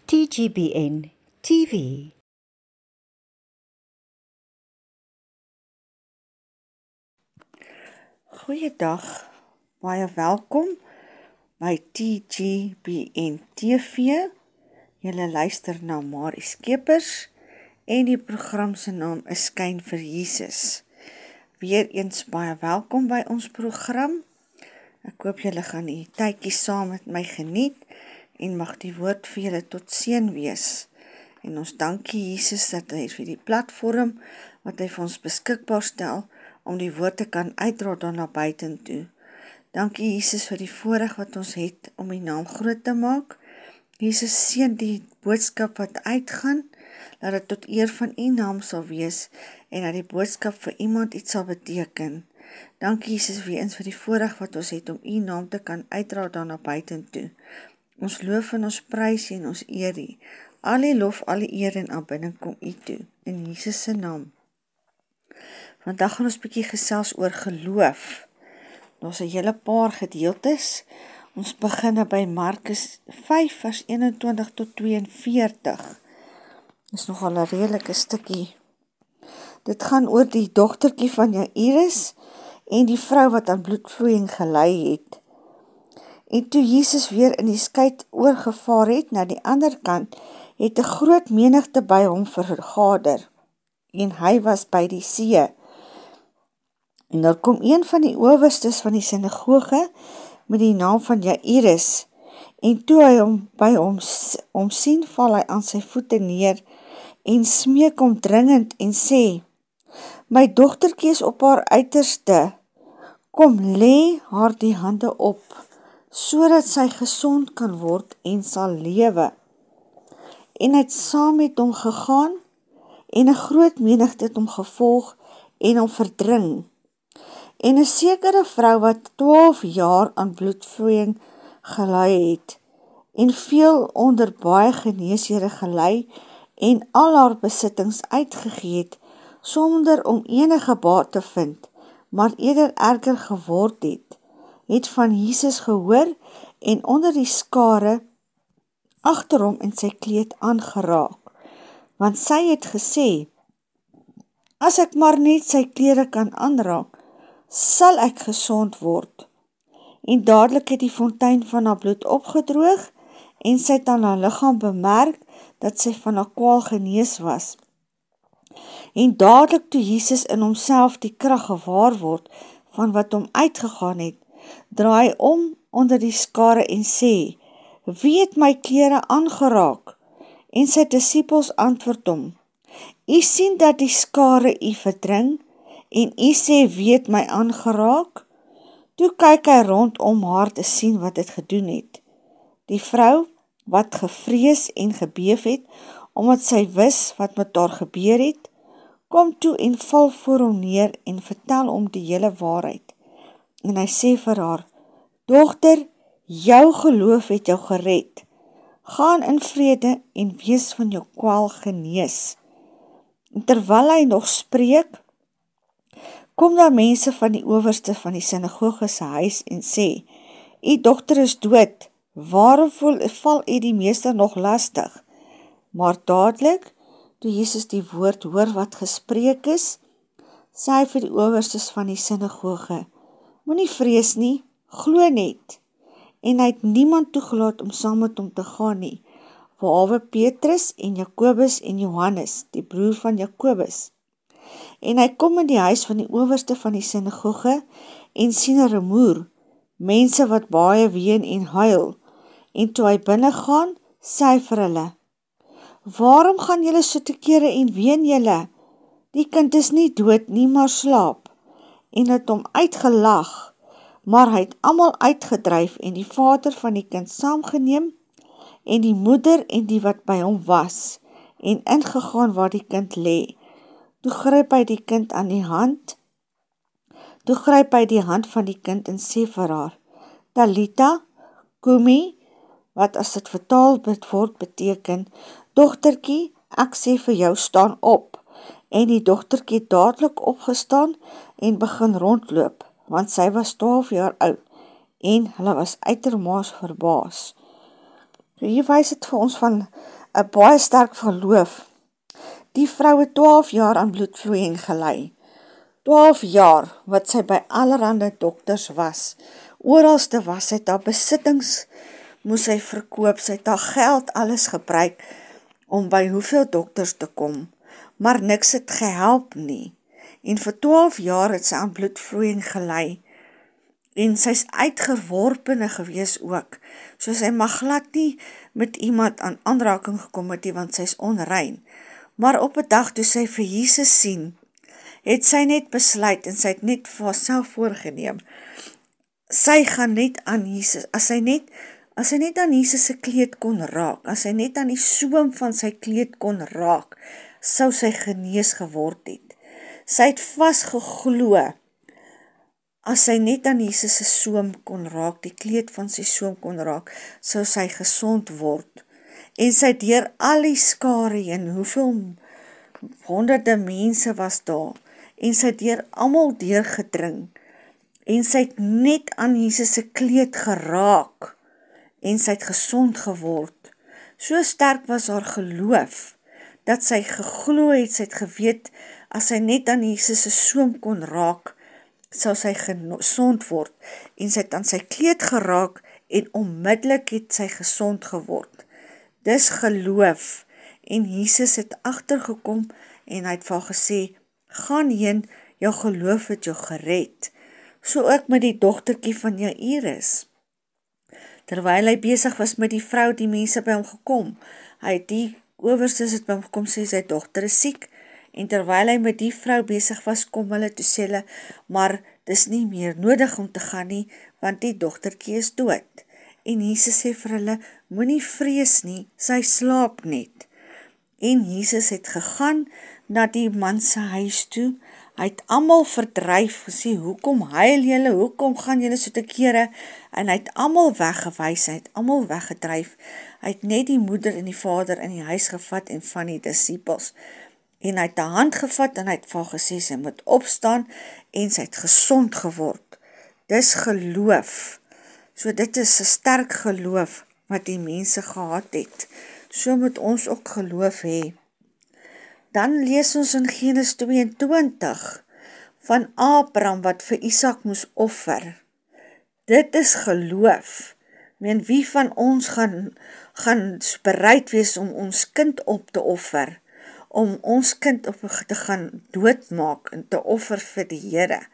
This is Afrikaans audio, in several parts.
TGBN TV. Goeiedag, baie welkom by TGBN TV. Julle luister na Marie Skeepers en die program se naam is Skyn vir Jesus. Weereens baie welkom by ons program. Ek hoop julle gaan die tydjie saam met my geniet en mag die woord vir julle tot seën wees. En ons dankie Jesus dat hy vir die platform wat hy vir ons beskikbaar stel om die woord te kan uitdra daarna buiten toe. Dankie Jesus vir die voorreg wat ons het om die naam groot te maak. Jesus seën die boodskap wat uitgaan, dat dit tot eer van u naam sal wees en dat die boodskap vir iemand iets sal beteken. Dankie Jesus weer eens vir die voorreg wat ons het om u naam te kan uitdra daarna buiten toe. Ons loof en ons prys en ons eer u. Al die lof, al die eer en aanbidding kom u toe, in Jesus se naam. Vandag gaan ons bietjie gesels oor geloof. Daar's 'n hele paar gedeeltes. Ons begin by Markus 5 vers 21 tot 42. Dis nogal 'n redelike stukkie. Dit gaan oor die dogtertjie van Jairus en die vrou wat aan bloedvloeiing gely het. En toe Jesus weer in die skei oorgevaar het na die ander kant, het 'n groot menigte by hom vergader. En hy was by die see. En daar kom een van die owerstes van die sinagoge met die naam van Jairus. En toe hy by hom sien, val hy aan sy voete neer en smeek hom dringend en sê: "My dogtertjie is op haar uiterste. Kom, lê haar die hande op, sodat sy gesond kan word en sal lewe." En hy het saam met hom gegaan en 'n groot menigte het hom gevolg en hom verdring. En 'n sekere vrou wat 12 jaar aan bloedvloeiing gely het en veel onder baie geneeshere gely en al haar besittings uitgegee het, sonder om enige baat te vind, maar eerder erger geword het van Jesus gehoor en onder die skare agter hom in sy kleed aangeraak, want sy het gesê: "As ek maar net sy klere kan aanraak, sal ek gesond word." En dadelik het die fontein van haar bloed opgedroog en sy het aan haar liggaam bemerk dat sy van haar kwaal genees was. En dadelik toe Jesus in homself die krag gewaar word van wat hom uitgegaan het, draai om onder die skare en sê: "Wie het my klere aangeraak?" En sy disippels antwoord hom: "U sien dat die skare u verdring en u sê: wie het my aangeraak?" Toe kyk hy rond om haar te sien wat het gedoen het. Die vrou wat gevrees en gebeef het, omdat sy wis wat met haar gebeur het, kom toe en val voor hom neer en vertel hom die hele waarheid. En hy sê vir haar: "Dogter, jou geloof het jou gered. Gaan in vrede en wees van jou kwaal genees." En terwyl hy nog spreek, kom daar mense van die owerste van die sinagoge se huis en sê: "U dogter is dood, waarom val u die meester nog lastig?" Maar dadelik, toe Jesus die woord hoor wat gespreek is, sê hy vir die owerstes van die sinagoge: "Moenie vrees nie, glo net." En hy het niemand toegelaat om saam met hom te gaan nie, behalwe Petrus en Jakobus en Johannes, die broer van Jakobus. En hy kom in die huis van die owerste van die sinagoge en sien 'n rumoer, mense wat baie ween en huil. En toe hy binne gaan, sê hy vir hulle: "Waarom gaan julle so te kere en ween julle? Die kind is nie dood nie, maar slaap." En het hom uitgelag, maar hy het almal uitgedryf en die vader van die kind saamgeneem en die moeder en die wat by hom was en ingegaan waar die kind lê. Toe gryp hy die hand van die kind en sê vir haar: "Talita, kumi," wat as dit vertaal word beteken: "Dogtertjie, ek sê vir jou, staan op." En die dogtertjie het dadelik opgestaan en begin rondloop, want sy was 12 jaar oud en hulle was uitermate verbaas. Hier wys dit vir ons van 'n baie sterk geloof. Die vrou het 12 jaar aan bloedvloeiing gelei. 12 jaar wat sy by allerhande dokters was. Oralste was, sy het haar besittings moes sy verkoop, sy het haar geld alles gebruik om by hoeveel dokters te kom, maar niks het gehelp nie. En vir 12 jaar het sy aan bloedvloeiing gelei, en sy is uitgeworpene gewees ook, so sy mag glad nie met iemand aan aanraking gekom het nie, want sy is onrein. Maar op 'n dag toe sy vir Jesus sien, het sy net besluit, en sy het net vir haarself voorgeneem, sy gaan net aan Jesus, as sy net aan Jesus se kleed kon raak, as sy net aan die soem van sy kleed kon raak, sou sy genees geword het. Sy het vasgeglo, as sy net aan Jesus se soem kon raak, die kleed van sy soem kon raak, sou sy gesond word. En sy het deur al die skare heen, hoeveel honderde mense was daar, en sy het deur almal deurgedring, en sy het net aan Jesus se kleed geraak, en sy het gesond geword. So sterk was haar geloof, dat sy geglo het, sy het geweet, as sy net aan Jesus se soem kon raak, sal sy gesond word, en sy het aan sy kleed geraak, en onmiddellik het sy gesond geword. Dis geloof, en Jesus het agtergekom, en hy het vir haar gesê, gaan heen, jou geloof het jou gered. So ook met die dogtertjie van Jairus. Terwyl hy besig was met die vrou, die mense by hom gekom, hy het die owerstes het by hom gekom, sê sy dogter is siek, en terwyl hy met die vrou besig was, kom hulle, toe sê hulle, maar dis nie meer nodig om te gaan nie, want die dogtertjie is dood. En Jesus sê vir hulle, moenie vrees nie, sy slaap net. En Jesus het gegaan na die man se huis toe, hy het almal verdryf, gesê, hoekom huil julle, hoekom gaan julle so te kere, en hy het almal weggewys, hy het almal weggedryf, hy het net die moeder en die vader in die huis gevat, en van die disciples, en hy het die hand gevat, en hy het vir haar gesê, sy moet opstaan, en sy het gesond geword. Dis geloof, so dit is 'n sterk geloof, wat die mense gehad het, so moet ons ook geloof hê. Dan lees ons in Genesis 22 van Abraham wat vir Isak moes offer. Dit is geloof. Wie van ons gaan bereid wees om ons kind op te offer, om ons kind op te gaan doodmaak en te offer vir die Here.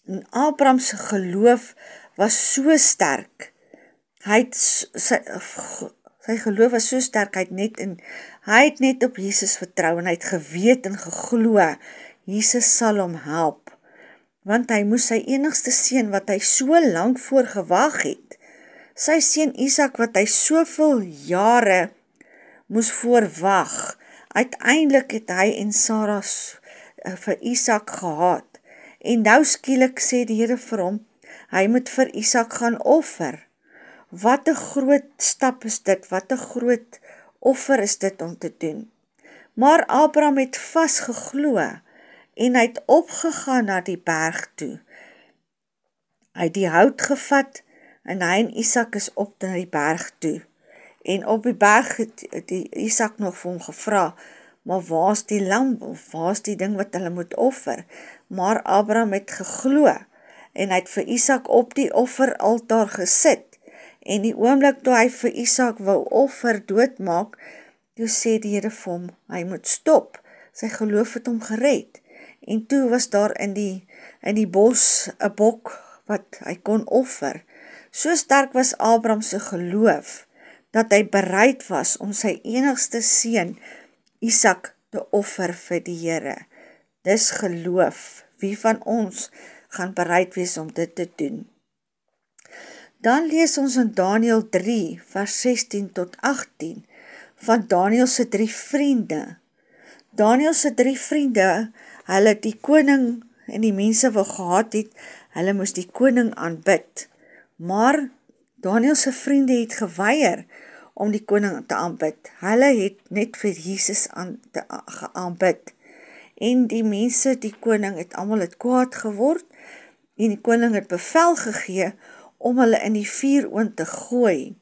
En Abraham se geloof was so sterk. Sy geloof was so sterk, hy het net op Jesus vertrou, en hy het geweet en geglo, Jesus sal hom help, want hy moes sy enigste seun, wat hy so lank voor gewag het, sy seun Isak, wat hy soveel jare moes voorwag, uiteindelik het hy en Sarah vir Isak gehad, en nou skielik sê die Here vir hom, hy moet vir Isak gaan offer. Wat 'n groot stap is dit, wat 'n groot offer is dit om te doen. Maar Abraham het vasgeglo, en hy het opgegaan na die berg toe. Hy het die hout gevat, en hy en Isak is op na die berg toe. En op die berg het die Isak nog vir hom gevra, maar waar is die lam, of waar is die ding wat hulle moet offer? Maar Abraham het geglo, en hy het vir Isak op die offeraltaar gesit, en die oomblik toe hy vir Isak wou offer doodmaak, toe sê die Here vir hom, hy moet stop, sy geloof het hom gered, en toe was daar in die bos 'n bok, wat hy kon offer. So sterk was Abraham se geloof, dat hy bereid was om sy enigste seun, Isak, te offer vir die Here. Dis geloof, wie van ons gaan bereid wees om dit te doen? Dan lees ons in Daniël 3, vers 16 tot 18, van Daniël se 3 vriende. Daniël se 3 vriende, hulle die koning en die mense wat gehad het, hulle moes die koning aanbid. Maar Daniël se vriende het geweier om die koning te aanbid. Hulle het net vir Jesus aanbid. En die mense, die koning het almal het kwaad geword, en die koning het bevel gegee om hulle in die vuuroond te gooi.